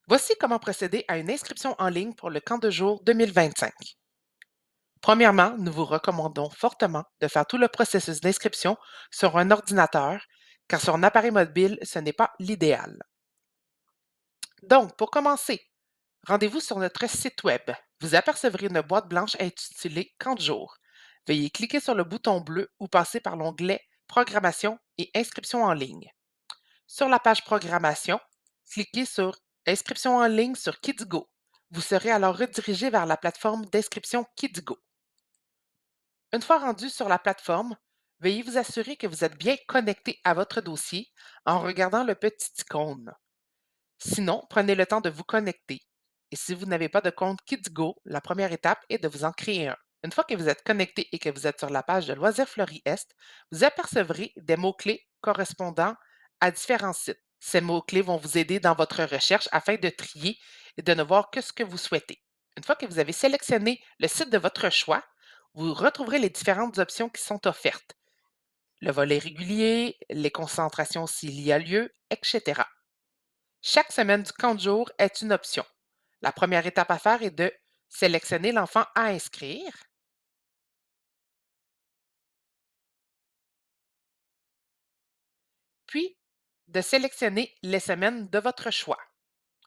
Voici comment procéder à une inscription en ligne pour le camp de jour 2025. Premièrement, nous vous recommandons fortement de faire tout le processus d'inscription sur un ordinateur, car sur un appareil mobile, ce n'est pas l'idéal. Donc, pour commencer, rendez-vous sur notre site Web. Vous apercevrez une boîte blanche intitulée Camp de jour. Veuillez cliquer sur le bouton bleu ou passer par l'onglet Programmation et inscription en ligne. Sur la page Programmation, cliquez sur Inscription en ligne sur KidsGo. Vous serez alors redirigé vers la plateforme d'inscription KidsGo. Une fois rendu sur la plateforme, veuillez vous assurer que vous êtes bien connecté à votre dossier en regardant le petit icône. Sinon, prenez le temps de vous connecter. Et si vous n'avez pas de compte KidsGo, la première étape est de vous en créer un. Une fois que vous êtes connecté et que vous êtes sur la page de Loisirs Fleury Est, vous apercevrez des mots-clés correspondant à différents sites. Ces mots-clés vont vous aider dans votre recherche afin de trier et de ne voir que ce que vous souhaitez. Une fois que vous avez sélectionné le site de votre choix, vous retrouverez les différentes options qui sont offertes. Le volet régulier, les concentrations s'il y a lieu, etc. Chaque semaine du camp de jour est une option. La première étape à faire est de sélectionner l'enfant à inscrire, puis de sélectionner les semaines de votre choix.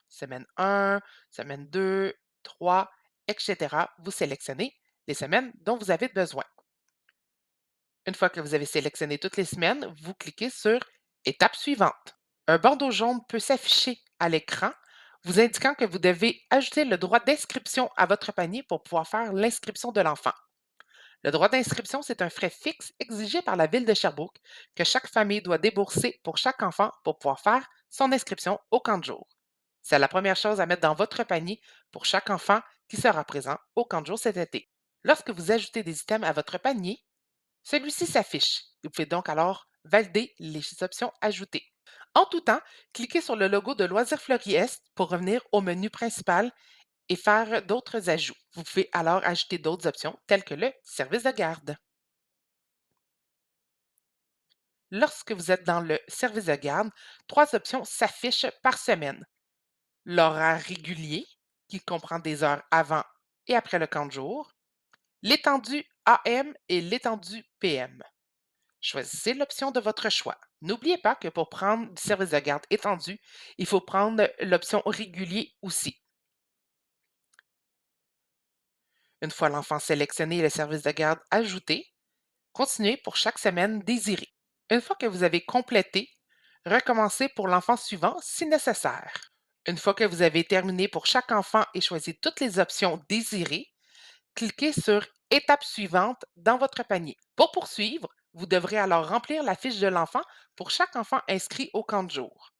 Semaine 1, semaine 2, 3, etc. Vous sélectionnez les semaines dont vous avez besoin. Une fois que vous avez sélectionné toutes les semaines, vous cliquez sur Étape suivante. Un bandeau jaune peut s'afficher à l'écran, vous indiquant que vous devez ajouter le droit d'inscription à votre panier pour pouvoir faire l'inscription de l'enfant. Le droit d'inscription, c'est un frais fixe exigé par la ville de Sherbrooke que chaque famille doit débourser pour chaque enfant pour pouvoir faire son inscription au camp de jour. C'est la première chose à mettre dans votre panier pour chaque enfant qui sera présent au camp de jour cet été. Lorsque vous ajoutez des items à votre panier, celui-ci s'affiche. Vous pouvez donc alors valider les options ajoutées. En tout temps, cliquez sur le logo de Loisirs Fleury Est pour revenir au menu principal et faire d'autres ajouts. Vous pouvez alors ajouter d'autres options telles que le service de garde. Lorsque vous êtes dans le service de garde, trois options s'affichent par semaine. L'horaire régulier, qui comprend des heures avant et après le camp de jour, l'étendue AM et l'étendue PM. Choisissez l'option de votre choix. N'oubliez pas que pour prendre du service de garde étendu, il faut prendre l'option régulier aussi. Une fois l'enfant sélectionné et le service de garde ajouté, continuez pour chaque semaine désirée. Une fois que vous avez complété, recommencez pour l'enfant suivant si nécessaire. Une fois que vous avez terminé pour chaque enfant et choisi toutes les options désirées, cliquez sur Étape suivante dans votre panier. Pour poursuivre, vous devrez alors remplir la fiche de l'enfant pour chaque enfant inscrit au camp de jour.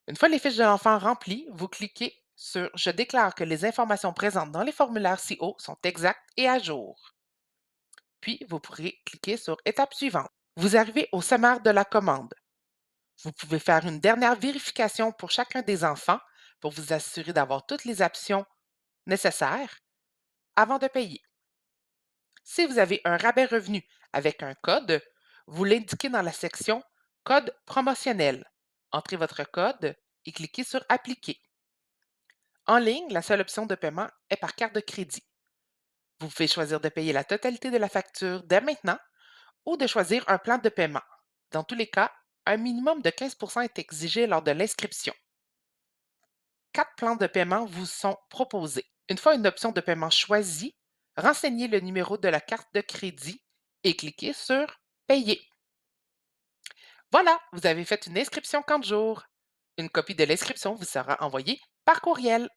Une fois les fiches de l'enfant remplies, vous cliquez sur Je déclare que les informations présentes dans les formulaires ci-haut sont exactes et à jour. Puis, vous pourrez cliquer sur Étape suivante. Vous arrivez au sommaire de la commande. Vous pouvez faire une dernière vérification pour chacun des enfants pour vous assurer d'avoir toutes les options nécessaires avant de payer. Si vous avez un rabais revenu avec un code, vous l'indiquez dans la section Code promotionnel. Entrez votre code et cliquez sur Appliquer. En ligne, la seule option de paiement est par carte de crédit. Vous pouvez choisir de payer la totalité de la facture dès maintenant ou de choisir un plan de paiement. Dans tous les cas, un minimum de 15 est exigé lors de l'inscription. 4 plans de paiement vous sont proposés. Une fois une option de paiement choisie, renseignez le numéro de la carte de crédit et cliquez sur Payer. Voilà, vous avez fait une inscription camp de jour. Une copie de l'inscription vous sera envoyée par courriel.